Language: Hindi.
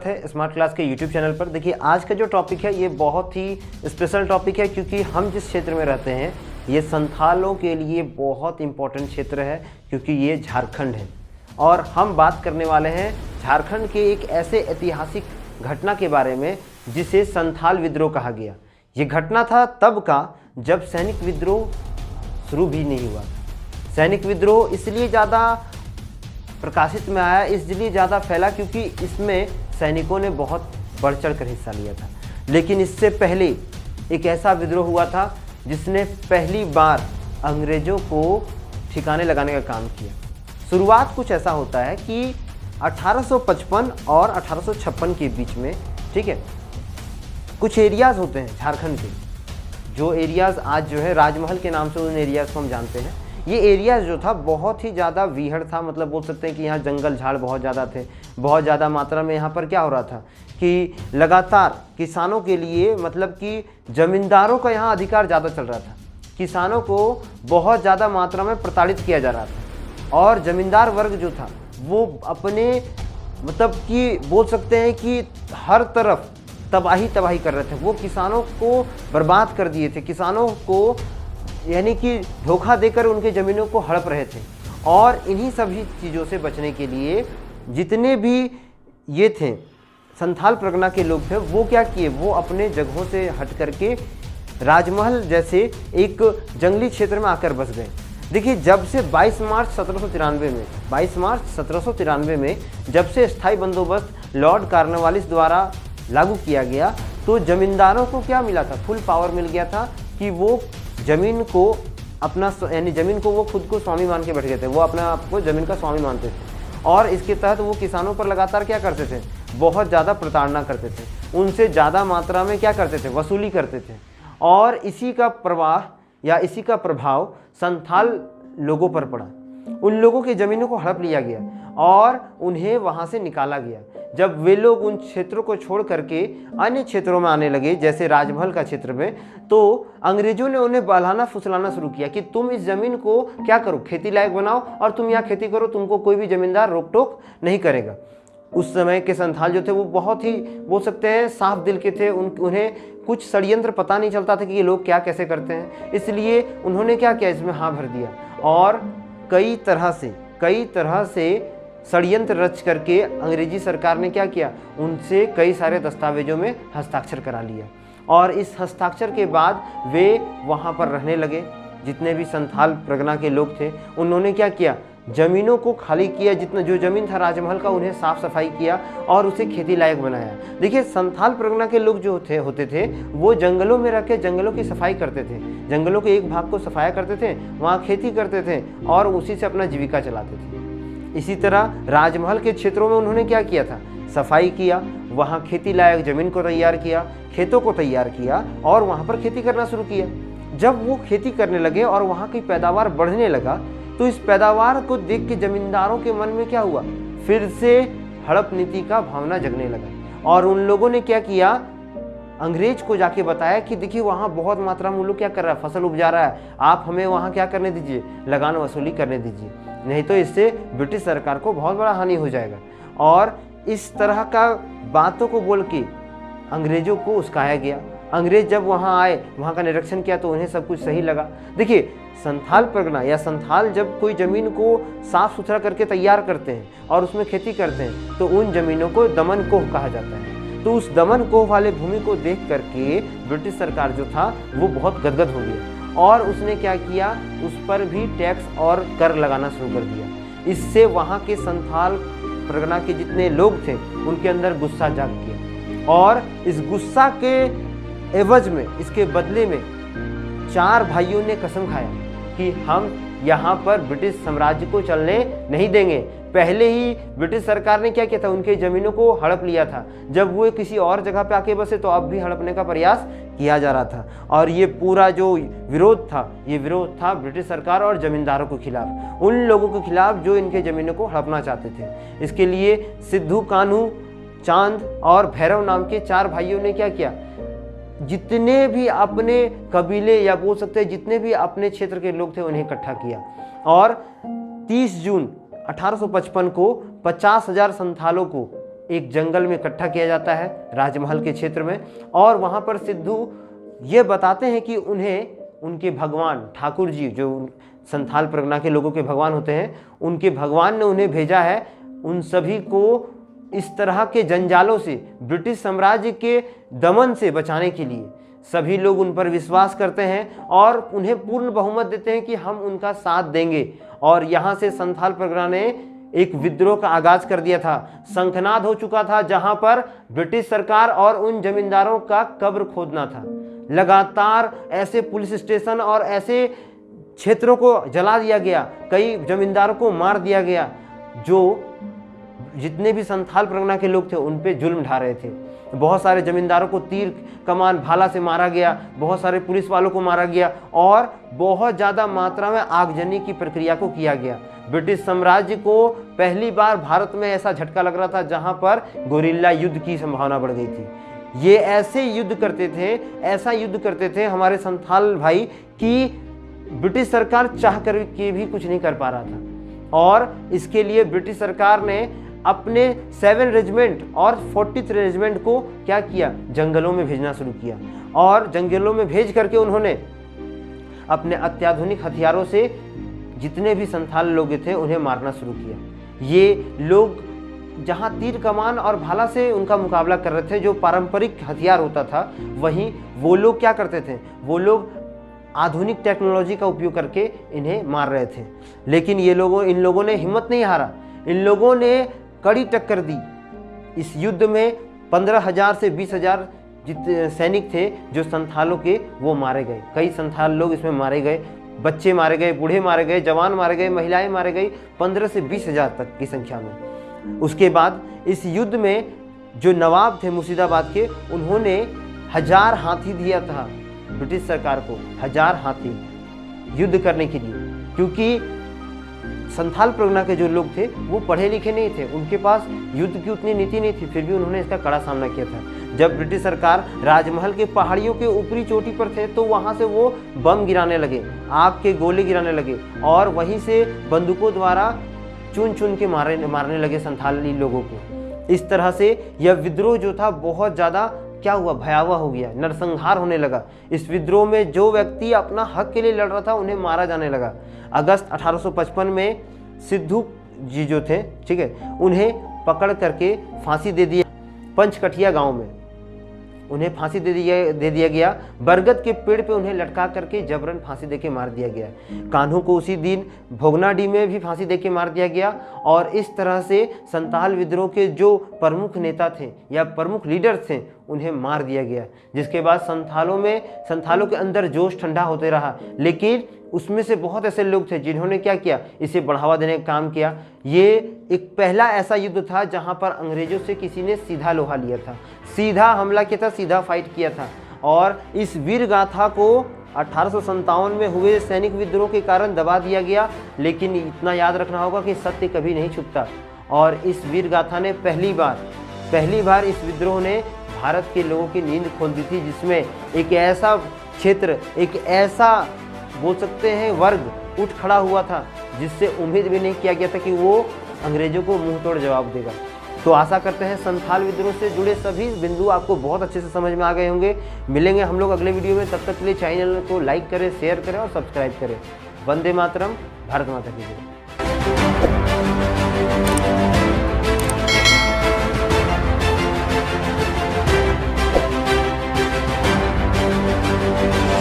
स्वागत है स्मार्ट क्लास के यूट्यूब चैनल पर। देखिए आज का जो टॉपिक है ये बहुत ही स्पेशल टॉपिक है, क्योंकि हम जिस क्षेत्र में रहते हैं ये संथालों के लिए बहुत इम्पोर्टेंट क्षेत्र है, क्योंकि ये झारखंड है। और हम बात करने वाले हैं झारखंड के एक ऐसे ऐतिहासिक घटना के बारे में जिसे संथाल विद्रोह कहा गया। ये घटना था तब का जब सैनिक विद्रोह शुरू भी नहीं हुआ। सैनिक विद्रोह इसलिए ज़्यादा प्रकाशित में आया, इसलिए ज़्यादा फैला क्योंकि इसमें सैनिकों ने बहुत बढ़ चढ़ कर हिस्सा लिया था। लेकिन इससे पहले एक ऐसा विद्रोह हुआ था जिसने पहली बार अंग्रेज़ों को ठिकाने लगाने का काम किया। शुरुआत कुछ ऐसा होता है कि 1855 और 1856 के बीच में, ठीक है, कुछ एरियाज़ होते हैं झारखंड के, जो एरियाज़ आज जो है राजमहल के नाम से उन एरियाज़ को हम जानते हैं। ये एरिया जो था बहुत ही ज़्यादा वीहड़ था, मतलब बोल सकते हैं कि यहाँ जंगल झाड़ बहुत ज़्यादा थे। बहुत ज़्यादा मात्रा में यहाँ पर क्या हो रहा था कि लगातार किसानों के लिए, मतलब कि ज़मींदारों का यहाँ अधिकार ज़्यादा चल रहा था। किसानों को बहुत ज़्यादा मात्रा में प्रताड़ित किया जा रहा था और ज़मींदार वर्ग जो था वो अपने, मतलब कि बोल सकते हैं कि हर तरफ तबाही कर रहे थे। वो किसानों को बर्बाद कर दिए थे, किसानों को यानी कि धोखा देकर उनके ज़मीनों को हड़प रहे थे। और इन्हीं सभी चीज़ों से बचने के लिए जितने भी ये थे संथाल परगना के लोग थे, वो क्या किए, वो अपने जगहों से हट करके राजमहल जैसे एक जंगली क्षेत्र में आकर बस गए। देखिए जब से 22 मार्च 1793 में जब से स्थायी बंदोबस्त लॉर्ड कॉर्नवालिस द्वारा लागू किया गया, तो ज़मींदारों को क्या मिला था, फुल पावर मिल गया था कि वो ज़मीन को अपना, यानी ज़मीन को वो खुद को स्वामी मान के बैठ गए थे। वो अपने आप को ज़मीन का स्वामी मानते थे और इसके तहत वो किसानों पर लगातार क्या करते थे, बहुत ज़्यादा प्रताड़ना करते थे, उनसे ज़्यादा मात्रा में क्या करते थे, वसूली करते थे। और इसी का प्रवाह या इसी का प्रभाव संथाल लोगों पर पड़ा। उन लोगों की ज़मीनों को हड़प लिया गया और उन्हें वहाँ से निकाला गया। जब वे लोग उन क्षेत्रों को छोड़ करके अन्य क्षेत्रों में आने लगे, जैसे राजमहल का क्षेत्र में, तो अंग्रेजों ने उन्हें बहलाना फुसलाना शुरू किया कि तुम इस ज़मीन को क्या करो, खेती लायक बनाओ और तुम यहाँ खेती करो, तुमको कोई भी ज़मींदार रोक टोक नहीं करेगा। उस समय के संथाल जो थे वो बहुत ही, बोल सकते हैं, साफ दिल के थे। उन्हें कुछ षड्यंत्र पता नहीं चलता था कि ये लोग क्या कैसे करते हैं, इसलिए उन्होंने क्या किया, इसमें हाँ भर दिया और कई तरह से षड्यंत्र रच करके अंग्रेजी सरकार ने क्या किया, उनसे कई सारे दस्तावेजों में हस्ताक्षर करा लिया। और इस हस्ताक्षर के बाद वे वहाँ पर रहने लगे। जितने भी संथाल परगना के लोग थे उन्होंने क्या किया, ज़मीनों को खाली किया, जितना जो ज़मीन था राजमहल का उन्हें साफ़ सफाई किया और उसे खेती लायक बनाया। देखिए संथाल परगना के लोग जो होते थे वो जंगलों में रह के जंगलों की सफाई करते थे, जंगलों के एक भाग को सफाया करते थे, वहाँ खेती करते थे और उसी से अपना जीविका चलाते थे। इसी तरह राजमहल के क्षेत्रों में उन्होंने क्या किया था, सफाई किया, वहाँ खेती लायक ज़मीन को तैयार किया, खेतों को तैयार किया और वहाँ पर खेती करना शुरू किया। जब वो खेती करने लगे और वहाँ की पैदावार बढ़ने लगा, तो इस पैदावार को देख के ज़मींदारों के मन में क्या हुआ, फिर से हड़प नीति का भावना जगने लगा। और उन लोगों ने क्या किया, अंग्रेज को जाके बताया कि देखिए वहाँ बहुत मात्रा में लोग क्या कर रहा है, फसल उपजा रहा है, आप हमें वहाँ क्या करने दीजिए, लगान वसूली करने दीजिए, नहीं तो इससे ब्रिटिश सरकार को बहुत बड़ा हानि हो जाएगा। और इस तरह का बातों को बोल के अंग्रेजों को उस्काया गया। अंग्रेज जब वहाँ आए, वहाँ का निरीक्षण किया तो उन्हें सब कुछ सही लगा। देखिए संथाल परगना या संथाल जब कोई ज़मीन को साफ़ सुथरा करके तैयार करते हैं और उसमें खेती करते हैं तो उन ज़मीनों को दमन कोह कहा जाता है। तो उस दमन कोह वाले भूमि को देख करके ब्रिटिश सरकार जो था वो बहुत गदगद हो गया और उसने क्या किया, उस पर भी टैक्स और कर लगाना शुरू कर दिया। इससे वहाँ के संथाल परगना के जितने लोग थे उनके अंदर गुस्सा जाग गया और इस गुस्सा के एवज में, इसके बदले में 4 भाइयों ने कसम खाया कि हम यहाँ पर ब्रिटिश साम्राज्य को चलने नहीं देंगे। पहले ही ब्रिटिश सरकार ने क्या किया था, उनके ज़मीनों को हड़प लिया था। जब वो किसी और जगह पे आके बसे तो अब भी हड़पने का प्रयास किया जा रहा था। और ये पूरा जो विरोध था, ये विरोध था ब्रिटिश सरकार और ज़मींदारों के खिलाफ, उन लोगों के खिलाफ जो इनके ज़मीनों को हड़पना चाहते थे। इसके लिए सिद्धू, कान्हू, चांद और भैरव नाम के 4 भाइयों ने क्या किया, जितने भी अपने कबीले या बोल सकते हैं जितने भी अपने क्षेत्र के लोग थे उन्हें इकट्ठा किया और 30 जून 1855 को 50,000 संथालों को एक जंगल में इकट्ठा किया जाता है राजमहल के क्षेत्र में, और वहाँ पर सिद्धू ये बताते हैं कि उन्हें उनके भगवान ठाकुर जी, जो संथाल परगना के लोगों के भगवान होते हैं, उनके भगवान ने उन्हें भेजा है उन सभी को इस तरह के जंजालों से, ब्रिटिश साम्राज्य के दमन से बचाने के लिए। सभी लोग उन पर विश्वास करते हैं और उन्हें पूर्ण बहुमत देते हैं कि हम उनका साथ देंगे। और यहाँ से संथाल परगना ने एक विद्रोह का आगाज कर दिया था। शंखनाद हो चुका था, जहाँ पर ब्रिटिश सरकार और उन जमींदारों का कब्र खोदना था। लगातार ऐसे पुलिस स्टेशन और ऐसे क्षेत्रों को जला दिया गया, कई जमींदारों को मार दिया गया, जो जितने भी संथाल परगना के लोग थे उन पे जुल्म ढा रहे थे। बहुत सारे जमींदारों को तीर कमान भाला से मारा गया, बहुत सारे पुलिस वालों को मारा गया और बहुत ज़्यादा मात्रा में आगजनी की प्रक्रिया को किया गया। ब्रिटिश साम्राज्य को पहली बार भारत में ऐसा झटका लग रहा था जहां पर गोरिल्ला युद्ध की संभावना बढ़ गई थी। ये ऐसे युद्ध करते थे, ऐसा युद्ध करते थे हमारे संथाल भाई कि ब्रिटिश सरकार चाह कर के भी कुछ नहीं कर पा रहा था। और इसके लिए ब्रिटिश सरकार ने अपने 7 रेजिमेंट और 43 रेजिमेंट को क्या किया, जंगलों में भेजना शुरू किया। और जंगलों में भेज करके उन्होंने अपने अत्याधुनिक हथियारों से जितने भी संथाल लोग थे उन्हें मारना शुरू किया। ये लोग जहां तीर कमान और भाला से उनका मुकाबला कर रहे थे, जो पारंपरिक हथियार होता था, वहीं वो लोग क्या करते थे, वो लोग आधुनिक टेक्नोलॉजी का उपयोग करके इन्हें मार रहे थे। लेकिन इन लोगों ने हिम्मत नहीं हारा। इन लोगों ने कड़ी टक्कर दी। इस युद्ध में 15,000 से 20,000 सैनिक थे जो संथालों के, वो मारे गए। कई संथाल लोग इसमें मारे गए, बच्चे मारे गए, बूढ़े मारे गए, जवान मारे गए, महिलाएं मारे गई, 15 से 20,000 तक की संख्या में। उसके बाद इस युद्ध में जो नवाब थे मुर्शिदाबाद के, उन्होंने 1000 हाथी दिया था ब्रिटिश सरकार को, 1000 हाथी युद्ध करने के लिए। क्योंकि संथाल परगना के जो लोग थे वो पढ़े लिखे नहीं थे, उनके पास युद्ध की उतनी नीति नहीं थी, फिर भी उन्होंने इसका कड़ा सामना किया था। जब ब्रिटिश सरकार राजमहल के पहाड़ियों के ऊपरी चोटी पर थे तो वहाँ से वो बम गिराने लगे, आग के गोले गिराने लगे और वहीं से बंदूकों द्वारा चुन चुन के मारने लगे संथाली लोगों को। इस तरह से यह विद्रोह जो था बहुत ज़्यादा क्या हुआ, भयावह हो गया, नरसंहार होने लगा। इस विद्रोह में जो व्यक्ति अपना हक के लिए लड़ रहा था उन्हें मारा जाने लगा। अगस्त 1855 में सिद्धू जी जो थे, ठीक है, उन्हें पकड़ करके फांसी दे दिया। पंचकठिया गांव में उन्हें फांसी दे दिया गया। बरगद के पेड़ पे उन्हें लटका करके जबरन फांसी देके मार दिया गया। कान्हू को उसी दिन भोगनाडीह में भी फांसी देके मार दिया गया। और इस तरह से संथाल विद्रोह के जो प्रमुख नेता थे या प्रमुख लीडर थे उन्हें मार दिया गया। जिसके बाद संथालों के अंदर जोश ठंडा होते रहा, लेकिन उसमें से बहुत ऐसे लोग थे जिन्होंने क्या किया, इसे बढ़ावा देने का काम किया। ये एक पहला ऐसा युद्ध था जहां पर अंग्रेजों से किसी ने सीधा लोहा लिया था, सीधा हमला किया था, सीधा फाइट किया था। और इस वीर गाथा को 1857 में हुए सैनिक विद्रोह के कारण दबा दिया गया। लेकिन इतना याद रखना होगा कि सत्य कभी नहीं छुपता। और इस वीर गाथा ने पहली बार इस विद्रोह ने भारत के लोगों की नींद खोल दी थी, जिसमें एक ऐसा क्षेत्र, एक ऐसा बोल सकते हैं वर्ग उठ खड़ा हुआ था जिससे उम्मीद भी नहीं किया गया था कि वो अंग्रेजों को मुंह तोड़ जवाब देगा। तो आशा करते हैं संथाल विद्रोह से जुड़े सभी बिंदु आपको बहुत अच्छे से समझ में आ गए होंगे। मिलेंगे हम लोग अगले वीडियो में, तब तक के लिए चैनल को लाइक करें, शेयर करें और सब्सक्राइब करें। वंदे मातरम, भारत माता की जय।